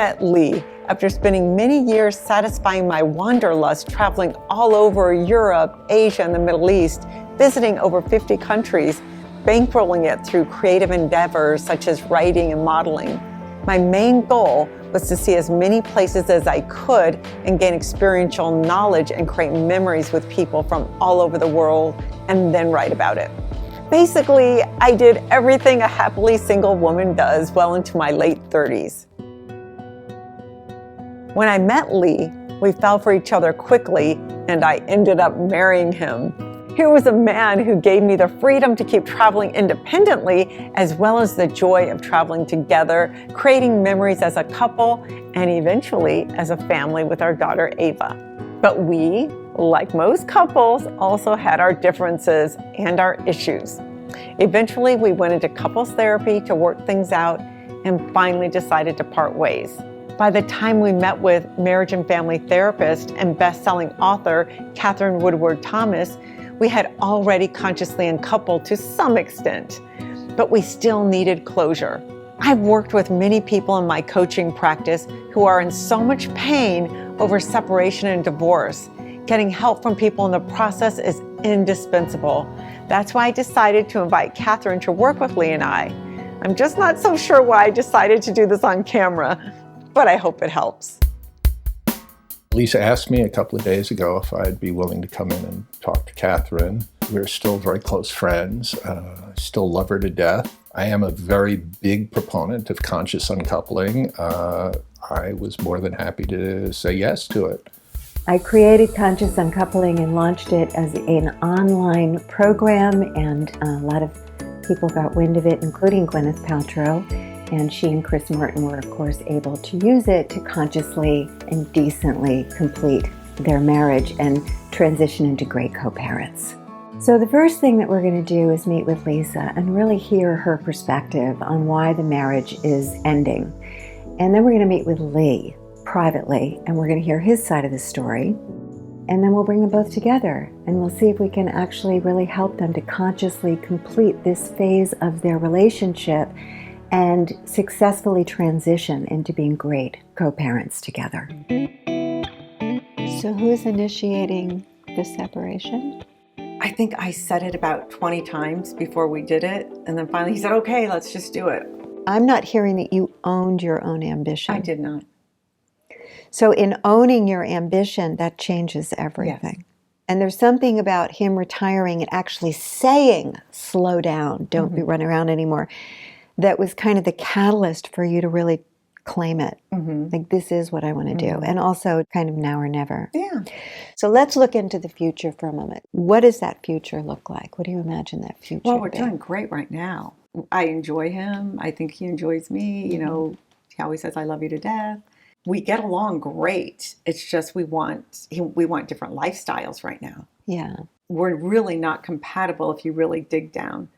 met Lee after spending many years satisfying my wanderlust, traveling all over Europe, Asia, and the Middle East, visiting over 50 countries, bankrolling it through creative endeavors such as writing and modeling. My main goal was to see as many places as I could and gain experiential knowledge and create memories with people from all over the world and then write about it. Basically, I did everything a happily single woman does well into my late 30s. When I met Lee, we fell for each other quickly and I ended up marrying him. Here was a man who gave me the freedom to keep traveling independently, as well as the joy of traveling together, creating memories as a couple, and eventually as a family with our daughter Ava. But we, like most couples, also had our differences and our issues. Eventually, we went into couples therapy to work things out and finally decided to part ways. By the time we met with marriage and family therapist and best-selling author KATHERINE Woodward Thomas, we had already consciously uncoupled to some extent, but we still needed closure. I've worked with many people in my coaching practice who are in so much pain over separation and divorce. Getting help from people in the process is indispensable. That's why I decided to invite KATHERINE to work with Lee and I. I'm just not so sure why I decided to do this on camera, but I hope it helps. Lisa asked me a couple of days ago if I'd be willing to come in and talk to KATHERINE. We're still very close friends. I still love her to death. I am a very big proponent of conscious uncoupling. I was more than happy to say yes to it. I created Conscious Uncoupling and launched it as an online program, and a lot of people got wind of it, including Gwyneth Paltrow. And she and Chris Martin were, of course, able to use it to consciously and decently complete their marriage and transition into great co-parents. So the first thing that we're going to do is meet with Lisa and really hear her perspective on why the marriage is ending. And then we're going to meet with Lee privately, and we're going to hear his side of the story. And then we'll bring them both together, and we'll see if we can actually really help them to consciously complete this phase of their relationship and successfully transition into being great co-parents together. So who's initiating the separation? I think I said it about 20 times before we did it, and then finally he said, okay, let's just do it. I'm not hearing that you owned your own ambition. I did not. So in owning your ambition, that changes everything. Yes. And there's something about him retiring and actually saying, slow down, don't be running around anymore, that was kind of the catalyst for you to really claim it. Like, this is what I want to do. And also kind of now or never. Yeah. So let's look into the future for a moment. What does that future look like? What do you imagine that future Well, we're be? doing great right now. I enjoy him. I think he enjoys me. You know, he always says, I love you to death. We get along great. It's just we want different lifestyles right now. Yeah. We're really not compatible if you really dig down.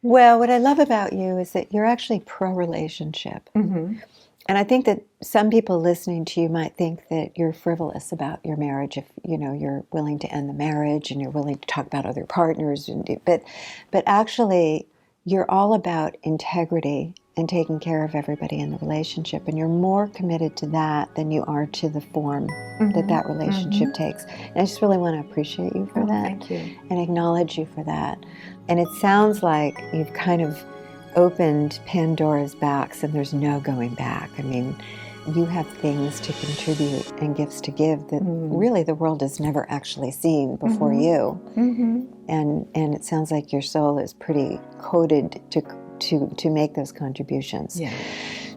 Well, what I love about you is that you're actually pro-relationship. And I think that some people listening to you might think that you're frivolous about your marriage if, you know, you're willing to end the marriage and you're willing to talk about other partners. But actually, you're all about integrity and taking care of everybody in the relationship. And you're more committed to that than you are to the form that relationship takes. And I just really want to appreciate you for that. Thank you. And acknowledge you for that. And it sounds like you've kind of opened Pandora's box and there's no going back. I mean, you have things to contribute and gifts to give that really the world has never actually seen before you. And it sounds like your soul is pretty coded to make those contributions. Yeah.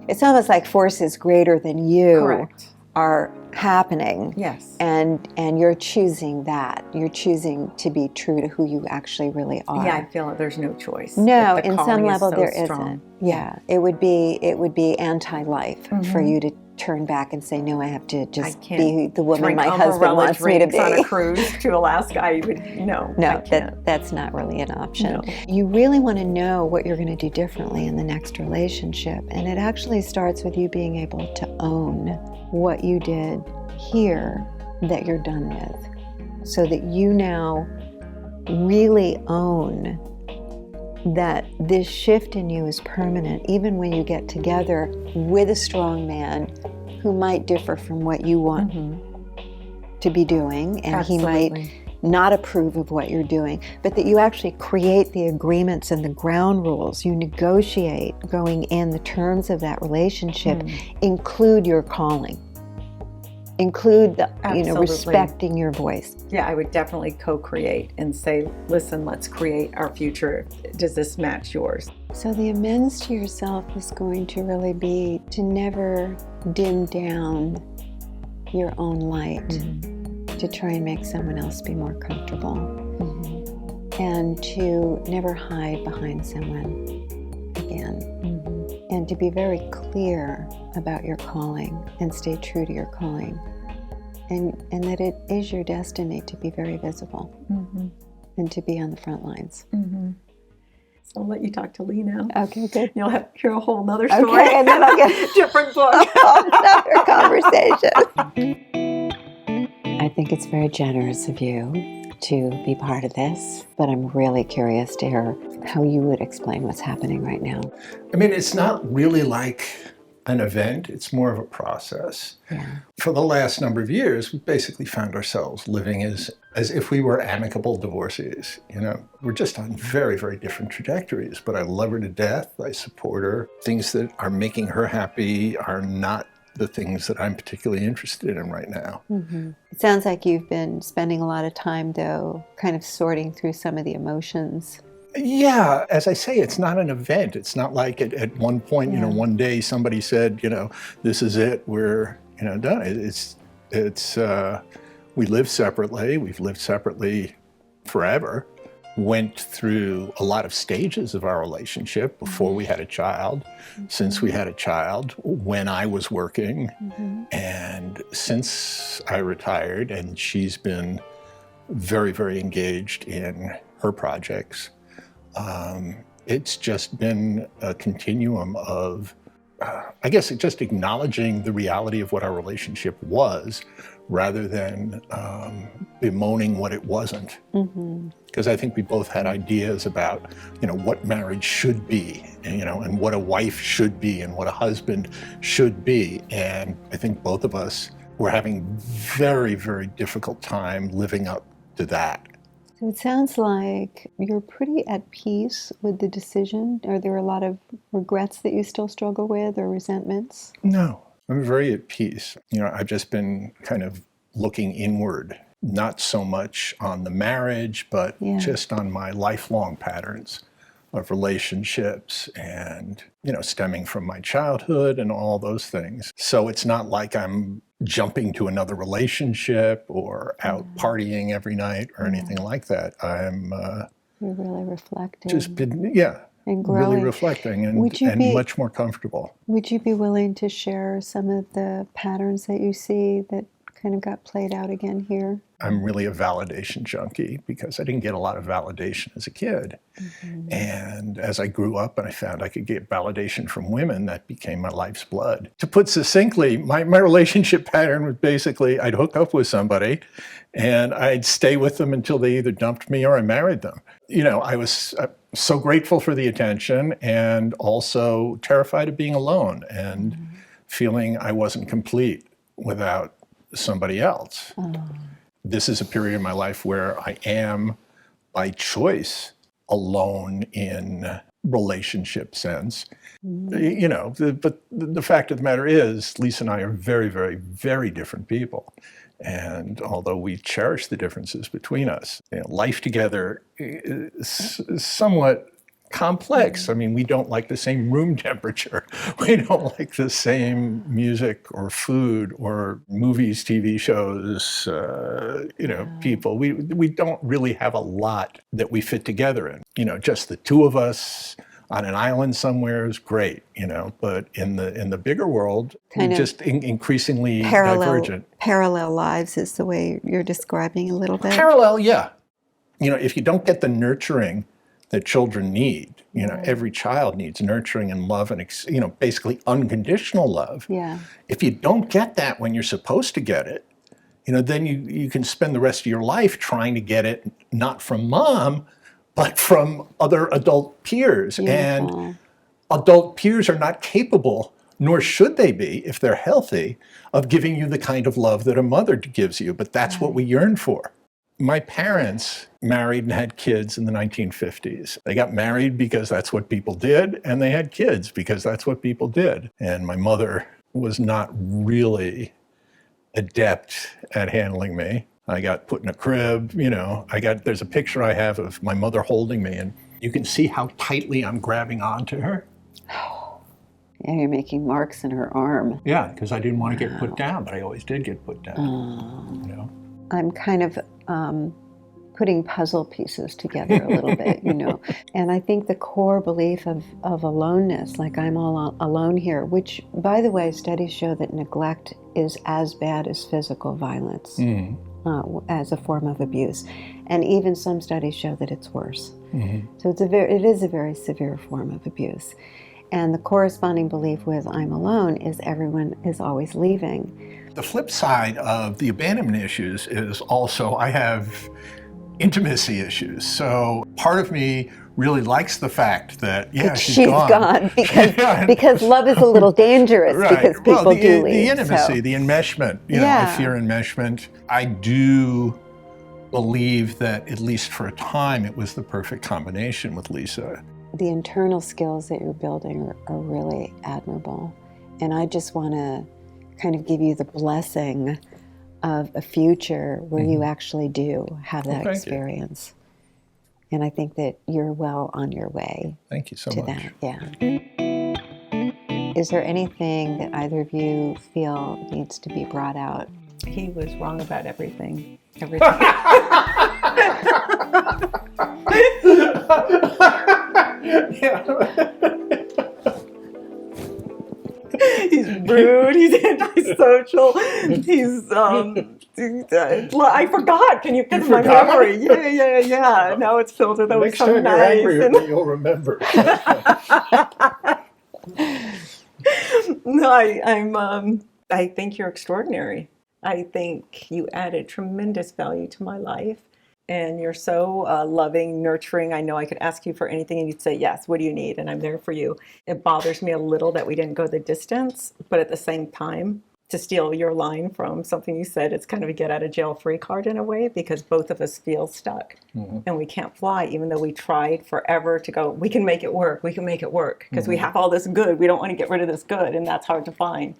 It's almost like forces greater than you Correct. are happening. Yes. And you're choosing that. You're choosing to be true to who you actually really are. Yeah, I feel like there's no choice. No, The in some calling is level so there strong. isn't. Yeah. It would be anti-life for you to turn back and say, no, I have to just be the woman my husband wants me to be. On a cruise to Alaska, I would, no, that's not really an option. No. You really want to know what you're going to do differently in the next relationship. And it actually starts with you being able to own what you did here that you're done with. So that you now really own that this shift in you is permanent, even when you get together with a strong man who might differ from what you want to be doing, and he might not approve of what you're doing, but that you actually create the agreements and the ground rules. You negotiate going in the terms of that relationship, include your calling, include the, respecting your voice. Yeah, I would definitely co-create and say, listen, let's create our future. Does this match yours? So the amends to yourself is going to really be to never dim down your own light to try and make someone else be more comfortable, and to never hide behind someone again, and to be very clear about your calling and stay true to your calling, and that it is your destiny to be very visible and to be on the front lines. So I'll let you talk to Lee now. Okay, good. You'll hear a whole nother story. Okay, and then I'll get a different book. another conversation. I think it's very generous of you to be part of this, but I'm really curious to hear how you would explain what's happening right now. I mean, it's not really like an event, it's more of a process. Yeah. For the last number of years, we basically found ourselves living as if we were amicable divorcees. You know, we're just on very, very different trajectories, but I love her to death. I support her. Things that are making her happy are not the things that I'm particularly interested in right now. It sounds like you've been spending a lot of time, though, kind of sorting through some of the emotions. Yeah, as I say, it's not an event. It's not like at one point, one day somebody said, this is it, we're, done. It's we live separately. We've lived separately forever. Went through a lot of stages of our relationship before we had a child, since we had a child, when I was working, and since I retired, and she's been very, very engaged in her projects. It's just been a continuum of, I guess, just acknowledging the reality of what our relationship was, rather than bemoaning what it wasn't. Because I think we both had ideas about, what marriage should be, and what a wife should be, and what a husband should be. And I think both of us were having very, very difficult time living up to that. So it sounds like you're pretty at peace with the decision. Are there a lot of regrets that you still struggle with, or resentments? No, I'm very at peace. I've just been kind of looking inward, not so much on the marriage, but just on my lifelong patterns of relationships and, stemming from my childhood and all those things. So it's not like I'm jumping to another relationship or out partying every night or anything like that. I'm You're really reflecting. Just been, and growing. really reflecting and much more comfortable. Would you be willing to share some of the patterns that you see that kind of got played out again here? I'm really a validation junkie because I didn't get a lot of validation as a kid. And as I grew up and I found I could get validation from women, that became my life's blood. To put succinctly, my relationship pattern was basically I'd hook up with somebody and I'd stay with them until they either dumped me or I married them. I was so grateful for the attention and also terrified of being alone and feeling I wasn't complete without somebody else. This is a period in my life where I am, by choice, alone in relationship sense. But the fact of the matter is, Lisa and I are very, very, very different people. And although we cherish the differences between us, life together is somewhat complex. I mean, we don't like the same room temperature. We don't like the same music or food or movies, TV shows, people. We don't really have a lot that we fit together in. Just the two of us on an island somewhere is great, but in the bigger world, we're just increasingly divergent. Parallel lives is the way you're describing a little bit. Parallel, yeah. If you don't get the nurturing that children need. Every child needs nurturing and love and, basically unconditional love. Yeah. If you don't get that when you're supposed to get it, then you can spend the rest of your life trying to get it not from mom, but from other adult peers. Beautiful. And adult peers are not capable nor should they be, if they're healthy, of giving you the kind of love that a mother gives you. But that's what we yearn for. My parents married and had kids in the 1950s. They got married because that's what people did, and they had kids because that's what people did. And my mother was not really adept at handling me. I got put in a crib, there's a picture I have of my mother holding me, and you can see how tightly I'm grabbing onto her. Yeah, you're making marks in her arm. Yeah, because I didn't want to get put down, but I always did get put down. I'm kind of putting puzzle pieces together a little bit, And I think the core belief of aloneness, like I'm all alone here, which, by the way, studies show that neglect is as bad as physical violence as a form of abuse. And even some studies show that it's worse. So it is a very severe form of abuse. And the corresponding belief with I'm alone is everyone is always leaving. The flip side of the abandonment issues is also I have intimacy issues. So part of me really likes the fact that, she's gone because love is a little dangerous because people do leave. The intimacy, the enmeshment, I fear enmeshment. I do believe that, at least for a time, it was the perfect combination with Lisa. The internal skills that you're building are really admirable. And I just want to kind of give you the blessing of a future where you actually do have that experience. And I think that you're well on your way. Thank you so to much. That. Yeah. Is there anything that either of you feel needs to be brought out? He was wrong about everything. He's rude, he's antisocial, he's I forgot, can you get my memory? Yeah. Now it's filled with always so nice. Next time you're angry, you'll remember. No, I think you're extraordinary. I think you added tremendous value to my life. And you're so loving, nurturing. I know I could ask you for anything and you'd say, yes, what do you need? And I'm there for you. It bothers me a little that we didn't go the distance, but at the same time, to steal your line from something you said, it's kind of a get out of jail free card in a way, because both of us feel stuck and we can't fly, even though we tried forever to go, we can make it work, because we have all this good. We don't want to get rid of this good, and that's hard to find,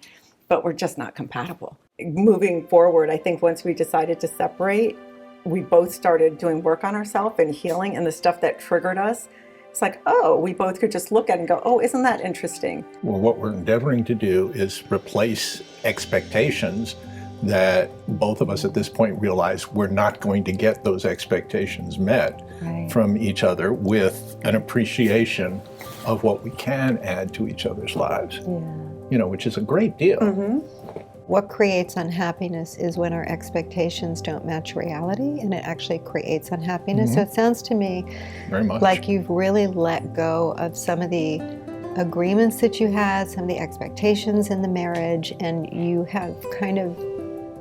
but we're just not compatible. Moving forward, I think once we decided to separate, we both started doing work on ourselves and healing, and the stuff that triggered us, it's like, oh, we both could just look at it and go, oh, isn't that interesting? Well, what we're endeavoring to do is replace expectations that both of us at this point realize we're not going to get those expectations met from each other, with an appreciation of what we can add to each other's lives, which is a great deal. What creates unhappiness is when our expectations don't match reality, and it actually creates unhappiness. So it sounds to me very much like you've really let go of some of the agreements that you had, some of the expectations in the marriage, and you have kind of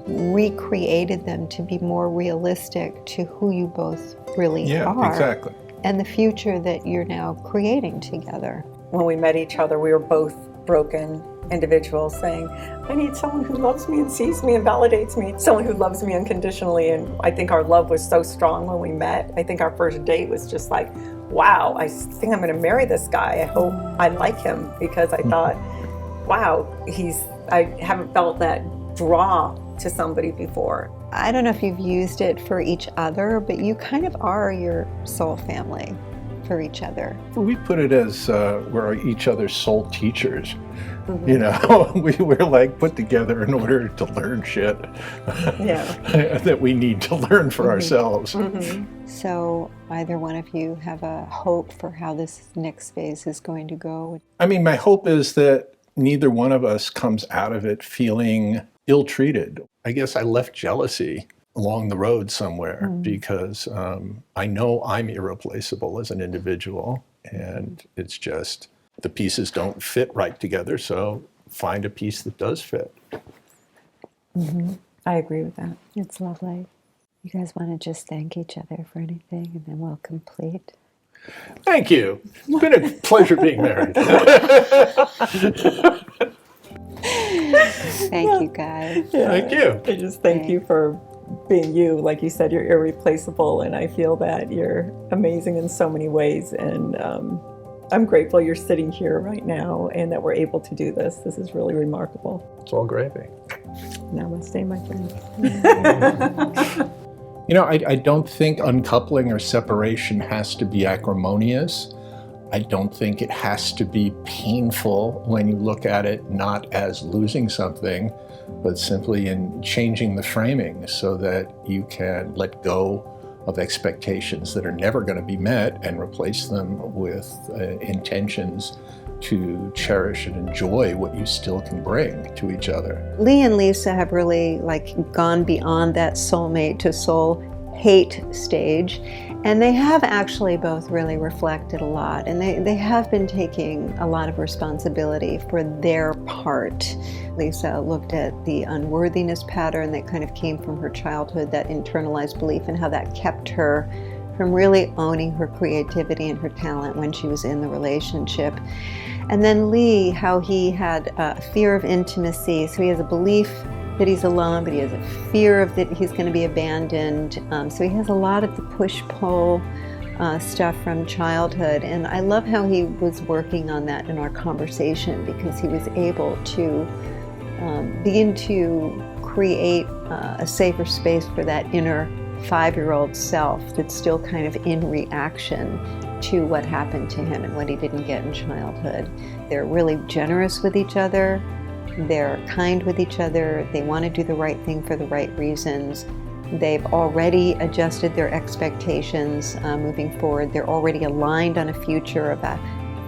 recreated them to be more realistic to who you both really are. Exactly. And the future that you're now creating together. When we met each other, we were both broken individuals saying, I need someone who loves me and sees me and validates me, someone who loves me unconditionally. And I think our love was so strong when we met. I think our first date was just like, wow, I think I'm going to marry this guy. I hope I like him, because I thought, wow, I haven't felt that draw to somebody before. I don't know if you've used it for each other, but you kind of are your soul family for each other. We put it as we're each other's soul teachers. We're like put together in order to learn shit that we need to learn for ourselves. So either one of you have a hope for how this next phase is going to go? I mean, my hope is that neither one of us comes out of it feeling ill-treated. I guess I left jealousy along the road somewhere because I know I'm irreplaceable as an individual, and it's just the pieces don't fit right together, so find a piece that does fit. I agree with that. It's lovely. You guys want to just thank each other for anything, and then we'll complete? Thank you. It's been a pleasure being married. Thank you, guys. Yeah. Thank you. I just thank you for being you. Like you said, you're irreplaceable, and I feel that you're amazing in so many ways. And I'm grateful you're sitting here right now and that we're able to do this. This is really remarkable. It's all gravy. Namaste, my friend. You know, I don't think uncoupling or separation has to be acrimonious. I don't think it has to be painful when you look at it not as losing something, but simply in changing the framing so that you can let go of expectations that are never going to be met and replace them with intentions to cherish and enjoy what you still can bring to each other. Lee and Lisa have really gone beyond that soulmate to soul hate stage, and they have actually both really reflected a lot, and they have been taking a lot of responsibility for their part. Lisa looked at the unworthiness pattern that kind of came from her childhood, that internalized belief, and how that kept her from really owning her creativity and her talent when she was in the relationship. And then Lee, how he had a fear of intimacy, so he has a belief that he's alone, but he has a fear of that he's going to be abandoned. So he has a lot of the push-pull stuff from childhood. And I love how he was working on that in our conversation, because he was able to begin to create a safer space for that inner 5-year-old self that's still kind of in reaction to what happened to him and what he didn't get in childhood. They're really generous with each other. They're kind with each other. They want to do the right thing for the right reasons. They've already adjusted their expectations moving forward. They're already aligned on a future, of a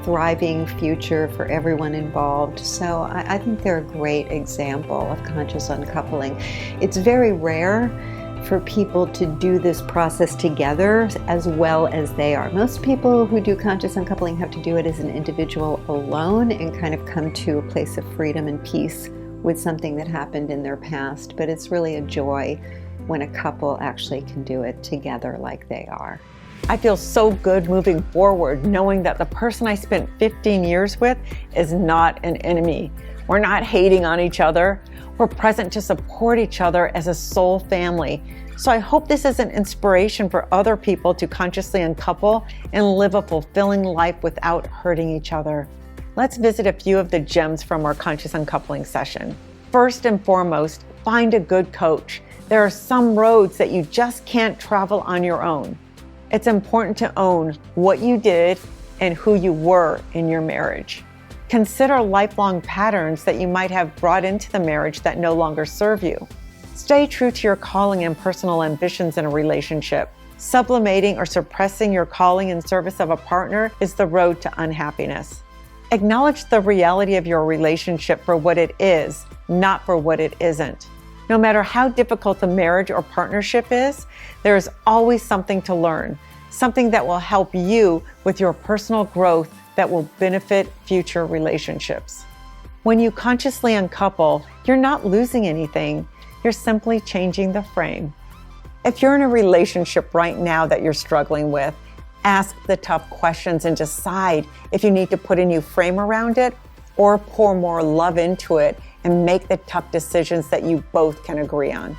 thriving future for everyone involved. So I think they're a great example of conscious uncoupling. It's very rare for people to do this process together as well as they are. Most people who do conscious uncoupling have to do it as an individual alone and kind of come to a place of freedom and peace with something that happened in their past. But it's really a joy when a couple actually can do it together like they are. I feel so good moving forward, knowing that the person I spent 15 years with is not an enemy. We're not hating on each other. We're present to support each other as a soul family. So I hope this is an inspiration for other people to consciously uncouple and live a fulfilling life without hurting each other. Let's visit a few of the gems from our conscious uncoupling session. First and foremost, find a good coach. There are some roads that you just can't travel on your own. It's important to own what you did and who you were in your marriage. Consider lifelong patterns that you might have brought into the marriage that no longer serve you. Stay true to your calling and personal ambitions in a relationship. Sublimating or suppressing your calling in service of a partner is the road to unhappiness. Acknowledge the reality of your relationship for what it is, not for what it isn't. No matter how difficult the marriage or partnership is, there is always something to learn, something that will help you with your personal growth that will benefit future relationships. When you consciously uncouple, you're not losing anything, you're simply changing the frame. If you're in a relationship right now that you're struggling with, ask the tough questions and decide if you need to put a new frame around it or pour more love into it and make the tough decisions that you both can agree on.